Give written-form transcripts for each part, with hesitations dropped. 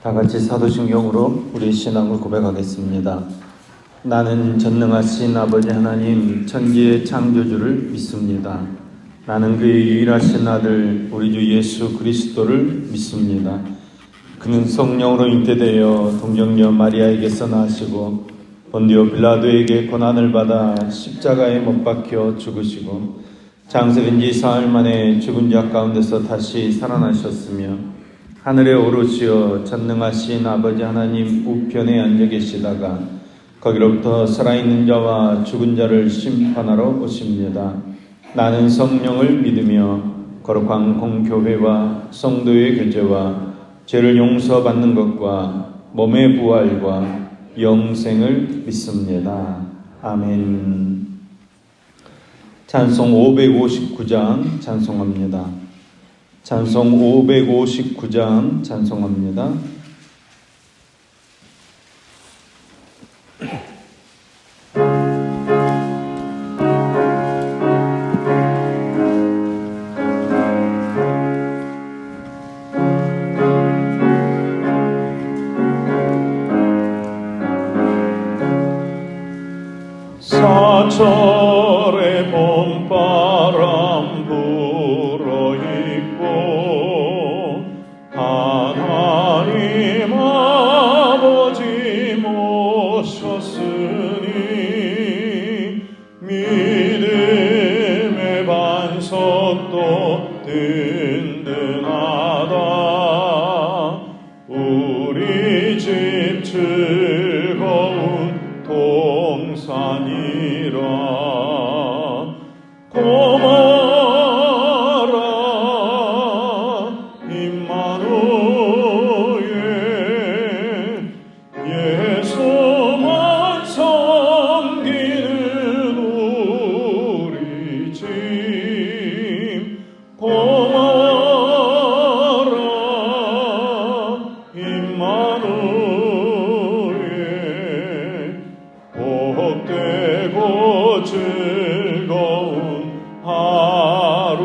다 같이 사도신경으로 우리 신앙을 고백하겠습니다. 나는 전능하신 아버지 하나님 천지의 창조주를 믿습니다. 나는 그의 유일하신 아들 우리 주 예수 그리스도를 믿습니다. 그는 성령으로 잉태되어 동정녀 마리아에게서 나시고 본디오 빌라도에게 고난을 받아 십자가에 못 박혀 죽으시고 장세된 지 사흘 만에 죽은 자 가운데서 다시 살아나셨으며 하늘에 오르시어 전능하신 아버지 하나님 우편에 앉아 계시다가 거기로부터 살아있는 자와 죽은 자를 심판하러 오십니다. 나는 성령을 믿으며 거룩한 공교회와 성도의 교제와 죄를 용서받는 것과 몸의 부활과 영생을 믿습니다. 아멘. 찬송 559장 찬송합니다. 찬송 559장 찬송합니다. 사철의 봄바람 불어있고 하나님 아버지 모셨으니 믿음의 반석도 든든하다. 우리 집 즐거운 동산이라. 고마라 임마누엘 예수만 섬기는 우리 집. 고마워라 임마누엘 복되고 즐거운 하루하루.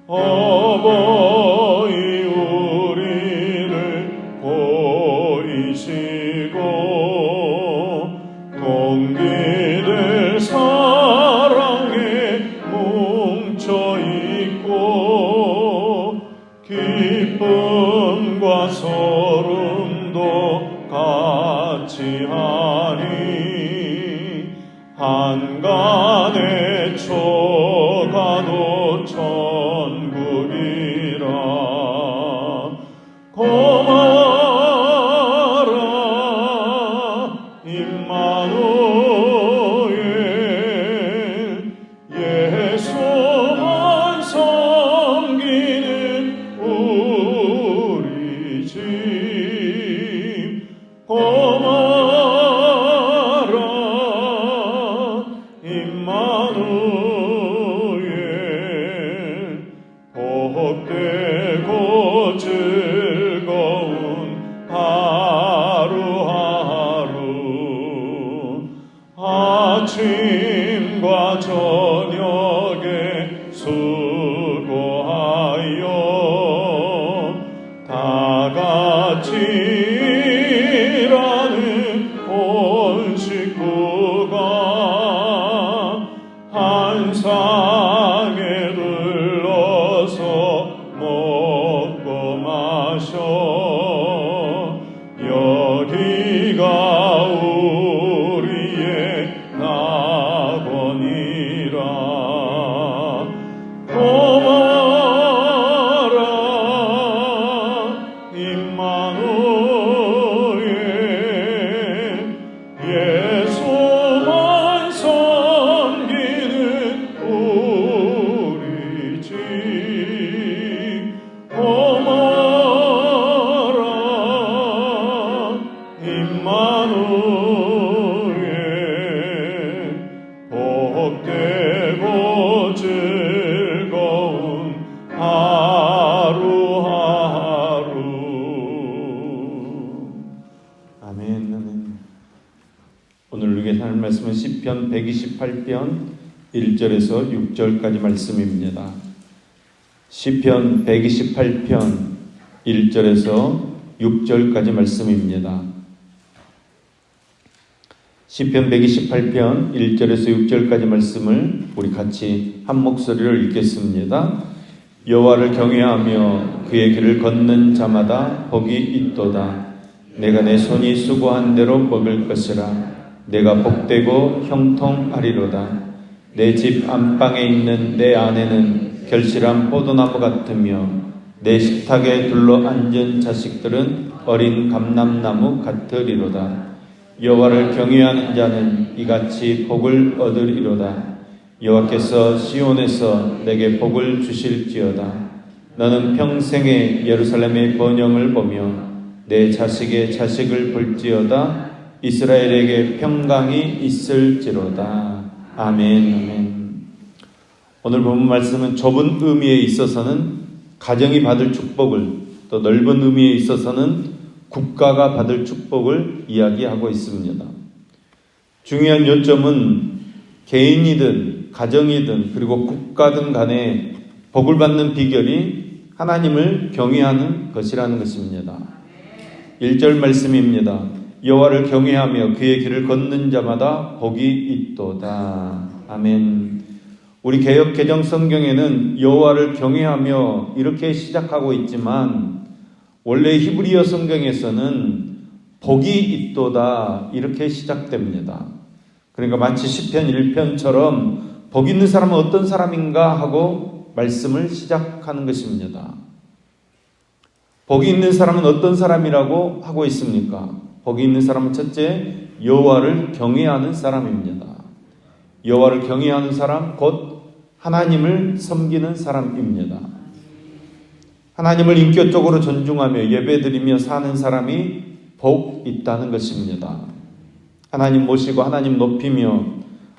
어버이 우리를 보이시고 동기들 사랑에 뭉쳐있고 기쁨과 소름도 같이 하니 한간의 초가도 천국이라. 고마워라 임마누엘 예수만 섬기는 우리 집. 고마워라 임마누엘 복되고 즐거운 하루하루. 아침과 저녁에 수고하여 다같이 일하는 온 식구가 한 상에 들러서 먹고 마셔. 여기가 우리의 낙원이라. 고마워라 임마누엘 예수만 섬기는 우리 집. 고마워라 임마누엘 복되고 즐거운 하루하루. 아멘. 아멘. 오늘 우리에게 하는 말씀은 시편 128편 1절에서 6절까지 말씀입니다. 시편 128편 1절에서 6절까지 말씀입니다. 시편 128편 1절에서 6절까지 말씀을 우리 같이 한 목소리로 읽겠습니다. 여호와를 경외하며 그의 길을 걷는 자마다 복이 있도다. 내가 내 손이 수고한 대로 먹을 것이라. 내가 복되고 형통하리로다. 내 집 안방에 있는 내 아내는 결실한 포도나무 같으며 내 식탁에 둘러앉은 자식들은 어린 감람나무 같으리로다. 여호와를 경외하는 자는 이같이 복을 얻으리로다. 여호와께서 시온에서 내게 복을 주실지어다. 너는 평생에 예루살렘의 번영을 보며 내 자식의 자식을 볼지어다. 이스라엘에게 평강이 있을지로다. 아멘. 아멘. 오늘 본 말씀은 좁은 의미에 있어서는 가정이 받을 축복을, 또 넓은 의미에 있어서는 국가가 받을 축복을 이야기하고 있습니다. 중요한 요점은 개인이든 가정이든 그리고 국가든 간에 복을 받는 비결이 하나님을 경외하는 것이라는 것입니다. 1절 말씀입니다. 여호와를 경외하며 그의 길을 걷는 자마다 복이 있도다. 아멘. 우리 개역 개정 성경에는 여호와를 경외하며 이렇게 시작하고 있지만 원래 히브리어 성경에서는 복이 있도다 이렇게 시작됩니다. 그러니까 마치 시편 1편처럼 복 있는 사람은 어떤 사람인가 하고 말씀을 시작하는 것입니다. 복이 있는 사람은 어떤 사람이라고 하고 있습니까? 복이 있는 사람은 첫째, 여호와를 경외하는 사람입니다. 여호와를 경외하는 사람, 곧 하나님을 섬기는 사람입니다. 하나님을 인격적으로 존중하며 예배드리며 사는 사람이 복 있다는 것입니다. 하나님 모시고 하나님 높이며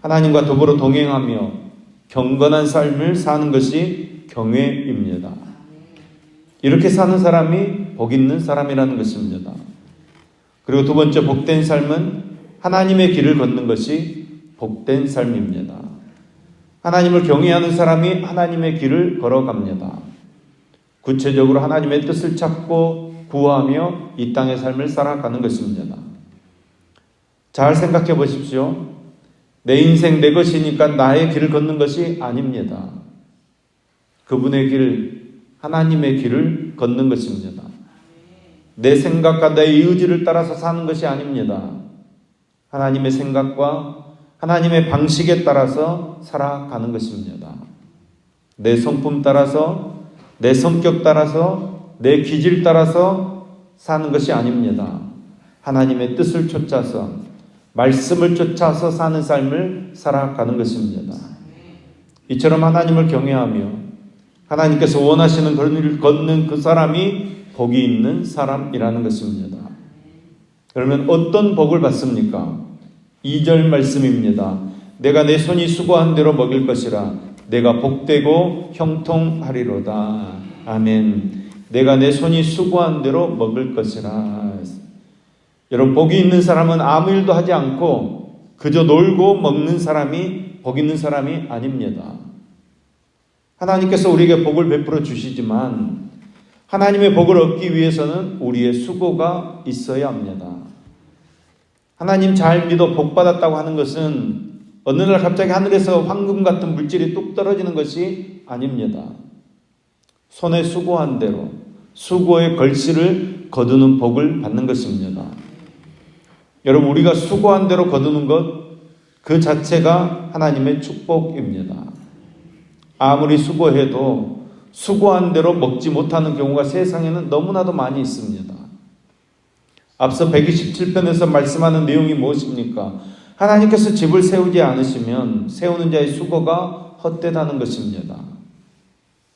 하나님과 더불어 동행하며 경건한 삶을 사는 것이 경외입니다. 이렇게 사는 사람이 복 있는 사람이라는 것입니다. 그리고 두 번째 복된 삶은 하나님의 길을 걷는 것이 복된 삶입니다. 하나님을 경외하는 사람이 하나님의 길을 걸어갑니다. 구체적으로 하나님의 뜻을 찾고 구하며 이 땅의 삶을 살아가는 것입니다. 잘 생각해 보십시오. 내 인생 내 것이니까 나의 길을 걷는 것이 아닙니다. 그분의 길, 하나님의 길을 걷는 것입니다. 내 생각과 내 의지를 따라서 사는 것이 아닙니다. 하나님의 생각과 하나님의 방식에 따라서 살아가는 것입니다. 내 성품 따라서, 내 성격 따라서, 내 기질 따라서 사는 것이 아닙니다. 하나님의 뜻을 쫓아서, 말씀을 쫓아서 사는 삶을 살아가는 것입니다. 이처럼 하나님을 경외하며 하나님께서 원하시는 그런 일을 걷는 그 사람이 복이 있는 사람이라는 것입니다. 그러면 어떤 복을 받습니까? 2절 말씀입니다. 내가 내 손이 수고한 대로 먹일 것이라. 내가 복되고 형통하리로다. 아멘. 내가 내 손이 수고한 대로 먹을 것이라. 여러분, 복이 있는 사람은 아무 일도 하지 않고 그저 놀고 먹는 사람이 복 있는 사람이 아닙니다. 하나님께서 우리에게 복을 베풀어 주시지만 하나님의 복을 얻기 위해서는 우리의 수고가 있어야 합니다. 하나님 잘 믿어 복 받았다고 하는 것은 어느 날 갑자기 하늘에서 황금 같은 물질이 뚝 떨어지는 것이 아닙니다. 손에 수고한 대로 수고의 걸실을 거두는 복을 받는 것입니다. 여러분, 우리가 수고한 대로 거두는 것 그 자체가 하나님의 축복입니다. 아무리 수고해도 수고한 대로 먹지 못하는 경우가 세상에는 너무나도 많이 있습니다. 앞서 127편에서 말씀하는 내용이 무엇입니까? 하나님께서 집을 세우지 않으시면 세우는 자의 수고가 헛되다는 것입니다.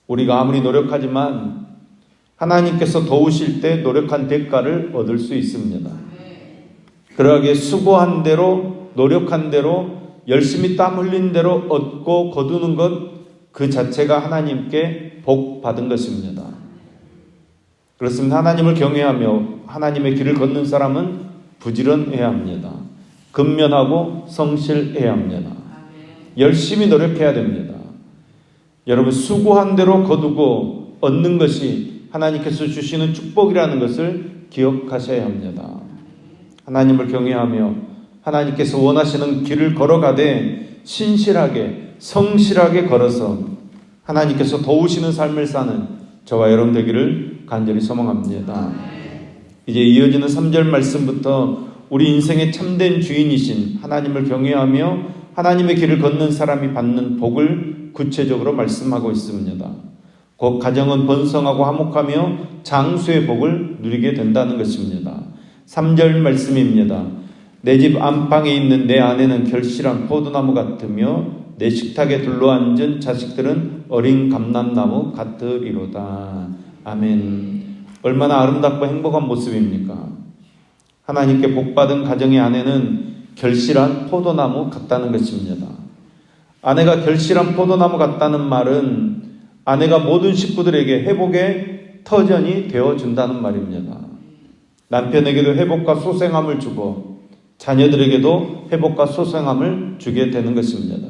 우리가 아무리 노력하지만 하나님께서 도우실 때 노력한 대가를 얻을 수 있습니다. 그러하기에 수고한 대로, 노력한 대로, 열심히 땀 흘린 대로 얻고 거두는 것 그 자체가 하나님께 복 받은 것입니다. 그렇습니다. 하나님을 경외하며 하나님의 길을 걷는 사람은 부지런해야 합니다. 근면하고 성실해야 합니다. 열심히 노력해야 됩니다. 여러분, 수고한 대로 거두고 얻는 것이 하나님께서 주시는 축복이라는 것을 기억하셔야 합니다. 하나님을 경외하며 하나님께서 원하시는 길을 걸어가되 신실하게 성실하게 걸어서 하나님께서 도우시는 삶을 사는 저와 여러분 되기를 간절히 소망합니다. 이제 이어지는 3절 말씀부터 우리 인생의 참된 주인이신 하나님을 경외하며 하나님의 길을 걷는 사람이 받는 복을 구체적으로 말씀하고 있습니다. 곧 가정은 번성하고 화목하며 장수의 복을 누리게 된다는 것입니다. 3절 말씀입니다. 내 집 안방에 있는 내 아내는 결실한 포도나무 같으며 내 식탁에 둘러앉은 자식들은 어린 감람나무 같으리로다. 아멘. 얼마나 아름답고 행복한 모습입니까? 하나님께 복받은 가정의 아내는 결실한 포도나무 같다는 것입니다. 아내가 결실한 포도나무 같다는 말은 아내가 모든 식구들에게 회복의 터전이 되어준다는 말입니다. 남편에게도 회복과 소생함을 주고 자녀들에게도 회복과 소생함을 주게 되는 것입니다.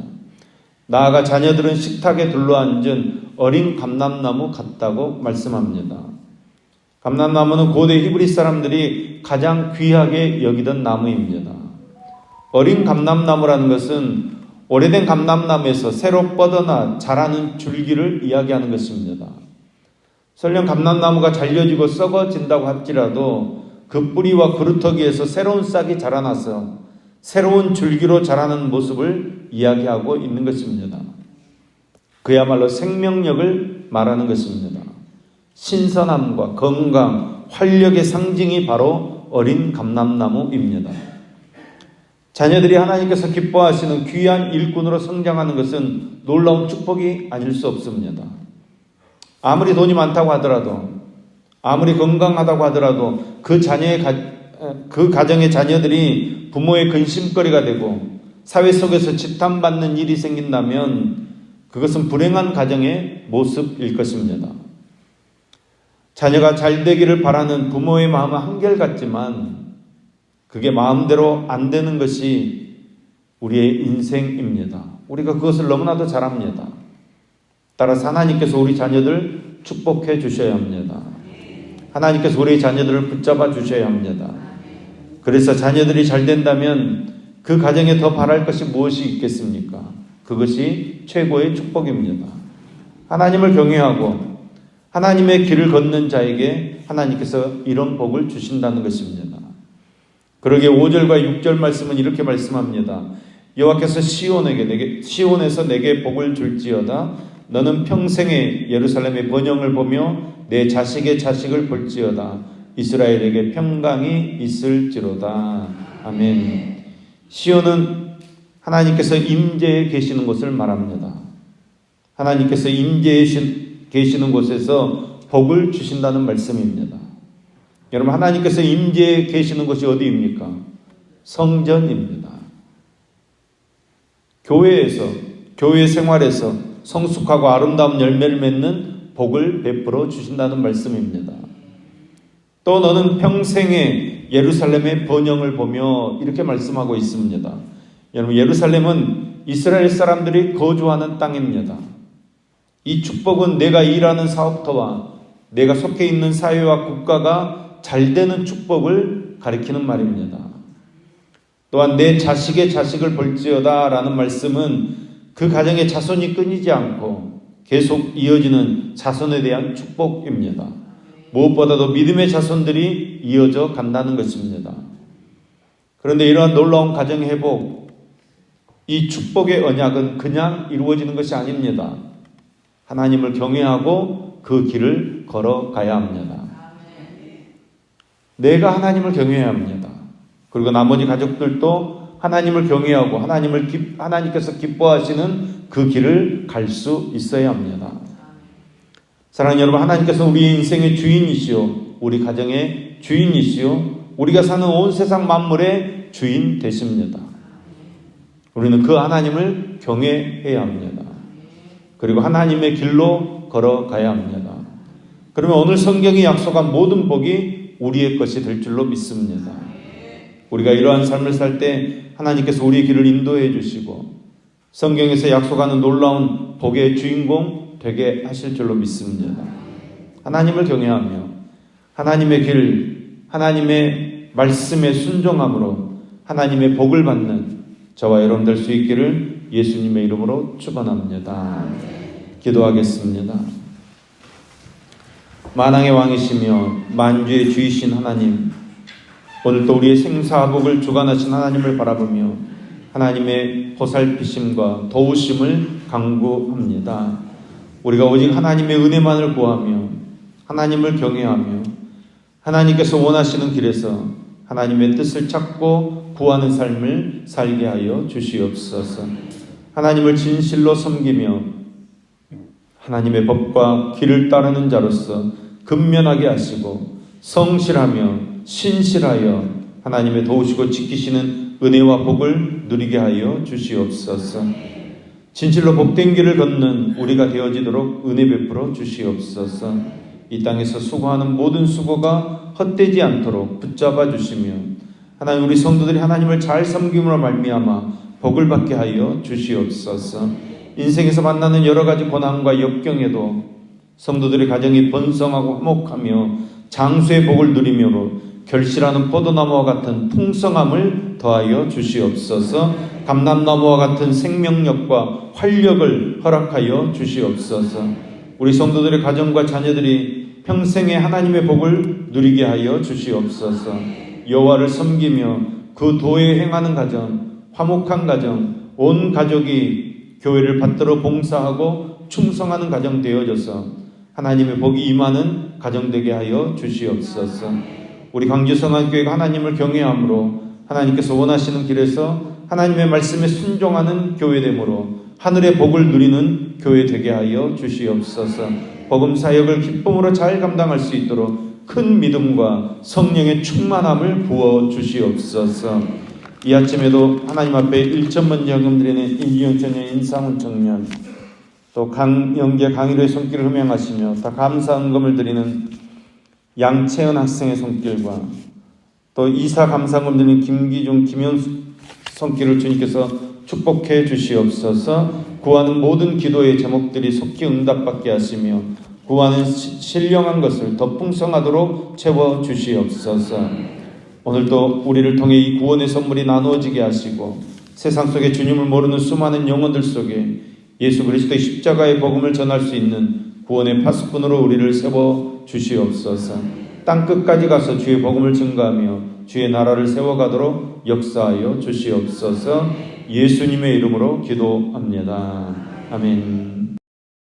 나아가 자녀들은 식탁에 둘러앉은 어린 감람나무 같다고 말씀합니다. 감람나무는 고대 히브리 사람들이 가장 귀하게 여기던 나무입니다. 어린 감람나무라는 것은 오래된 감람나무에서 새로 뻗어나 자라는 줄기를 이야기하는 것입니다. 설령 감람나무가 잘려지고 썩어진다고 할지라도 그 뿌리와 그루터기에서 새로운 싹이 자라나서 새로운 줄기로 자라는 모습을 이야기하고 있는 것입니다. 그야말로 생명력을 말하는 것입니다. 신선함과 건강, 활력의 상징이 바로 어린 감람나무입니다. 자녀들이 하나님께서 기뻐하시는 귀한 일꾼으로 성장하는 것은 놀라운 축복이 아닐 수 없습니다. 아무리 돈이 많다고 하더라도, 아무리 건강하다고 하더라도 그 가정의 자녀들이 부모의 근심거리가 되고 사회 속에서 지탄받는 일이 생긴다면 그것은 불행한 가정의 모습일 것입니다. 자녀가 잘 되기를 바라는 부모의 마음은 한결같지만 그게 마음대로 안 되는 것이 우리의 인생입니다. 우리가 그것을 너무나도 잘 압니다. 따라서 하나님께서 우리 자녀들 축복해 주셔야 합니다. 하나님께서 우리 자녀들을 붙잡아 주셔야 합니다. 그래서 자녀들이 잘 된다면 그 가정에 더 바랄 것이 무엇이 있겠습니까? 그것이 최고의 축복입니다. 하나님을 경외하고 하나님의 길을 걷는 자에게 하나님께서 이런 복을 주신다는 것입니다. 그러기에 5절과 6절 말씀은 이렇게 말씀합니다. 여호와께서 시온에서 내게 복을 줄지어다. 너는 평생에 예루살렘의 번영을 보며 내 자식의 자식을 볼지어다. 이스라엘에게 평강이 있을지로다. 아멘. 시온은 하나님께서 임재에 계시는 곳을 말합니다. 하나님께서 임재에 계시는 곳에서 복을 주신다는 말씀입니다. 여러분, 하나님께서 임재에 계시는 곳이 어디입니까? 성전입니다. 교회에서, 교회 생활에서 성숙하고 아름다운 열매를 맺는 복을 베풀어 주신다는 말씀입니다. 또 너는 평생에 예루살렘의 번영을 보며 이렇게 말씀하고 있습니다. 여러분, 예루살렘은 이스라엘 사람들이 거주하는 땅입니다. 이 축복은 내가 일하는 사업터와 내가 속해 있는 사회와 국가가 잘 되는 축복을 가리키는 말입니다. 또한 내 자식의 자식을 볼지어다 라는 말씀은 그 가정의 자손이 끊이지 않고 계속 이어지는 자손에 대한 축복입니다. 무엇보다도 믿음의 자손들이 이어져 간다는 것입니다. 그런데 이러한 놀라운 가정의 회복, 이 축복의 언약은 그냥 이루어지는 것이 아닙니다. 하나님을 경외하고 그 길을 걸어가야 합니다. 내가 하나님을 경외해야 합니다. 그리고 나머지 가족들도 하나님을 경외하고 하나님께서 기뻐하시는 그 길을 갈 수 있어야 합니다. 사랑하는 여러분, 하나님께서 우리의 인생의 주인이시오, 우리 가정의 주인이시오, 우리가 사는 온 세상 만물의 주인 되십니다. 우리는 그 하나님을 경외해야 합니다. 그리고 하나님의 길로 걸어가야 합니다. 그러면 오늘 성경이 약속한 모든 복이 우리의 것이 될 줄로 믿습니다. 우리가 이러한 삶을 살 때 하나님께서 우리의 길을 인도해 주시고 성경에서 약속하는 놀라운 복의 주인공 되게 하실 줄로 믿습니다. 하나님을 경외하며 하나님의 길, 하나님의 말씀에 순종함으로 하나님의 복을 받는 저와 여러분 될 수 있기를 예수님의 이름으로 축원합니다. 기도하겠습니다. 만왕의 왕이시며 만주의 주이신 하나님, 오늘도 우리의 생사복을 주관하신 하나님을 바라보며 하나님의 보살피심과 도우심을 간구합니다. 우리가 오직 하나님의 은혜만을 구하며 하나님을 경외하며 하나님께서 원하시는 길에서 하나님의 뜻을 찾고 구하는 삶을 살게 하여 주시옵소서. 하나님을 진실로 섬기며 하나님의 법과 길을 따르는 자로서 근면하게 하시고 성실하며 신실하여 하나님의 도우시고 지키시는 은혜와 복을 누리게 하여 주시옵소서. 진실로 복된 길을 걷는 우리가 되어지도록 은혜 베풀어 주시옵소서. 이 땅에서 수고하는 모든 수고가 헛되지 않도록 붙잡아 주시며 하나님 우리 성도들이 하나님을 잘 섬김으로 말미암아 복을 받게 하여 주시옵소서. 인생에서 만나는 여러 가지 고난과 역경에도 성도들의 가정이 번성하고 화목하며 장수의 복을 누리므로 결실하는 포도나무와 같은 풍성함을 더하여 주시옵소서. 감람나무와 같은 생명력과 활력을 허락하여 주시옵소서. 우리 성도들의 가정과 자녀들이 평생에 하나님의 복을 누리게 하여 주시옵소서. 여호와를 섬기며 그 도에 행하는 가정, 화목한 가정, 온 가족이 교회를 받들어 봉사하고 충성하는 가정 되어져서 하나님의 복이 임하는 가정 되게 하여 주시옵소서. 우리 광주성안교회가 하나님을 경외함으로 하나님께서 원하시는 길에서 하나님의 말씀에 순종하는 교회됨으로 하늘의 복을 누리는 교회 되게 하여 주시옵소서. 복음 사역을 기쁨으로 잘 감당할 수 있도록 큰 믿음과 성령의 충만함을 부어 주시옵소서. 이 아침에도 하나님 앞에 1천만 연금 드리는 임기영 청년, 인상훈 청년, 또 강영계 강의로의 손길을 흠양하시며 다 감사헌금을 드리는 양채은 학생의 손길과 또 이사 감사헌금 드리는 김기중, 김현수 손길을 주님께서 축복해 주시옵소서. 구하는 모든 기도의 제목들이 속히 응답받게 하시며 구하는 신령한 것을 더 풍성하도록 채워 주시옵소서. 오늘도 우리를 통해 이 구원의 선물이 나누어지게 하시고 세상 속에 주님을 모르는 수많은 영혼들 속에 예수 그리스도의 십자가의 복음을 전할 수 있는 구원의 파수꾼으로 우리를 세워 주시옵소서. 땅 끝까지 가서 주의 복음을 증거하며 주의 나라를 세워가도록 역사하여 주시옵소서. 예수님의 이름으로 기도합니다. 아멘.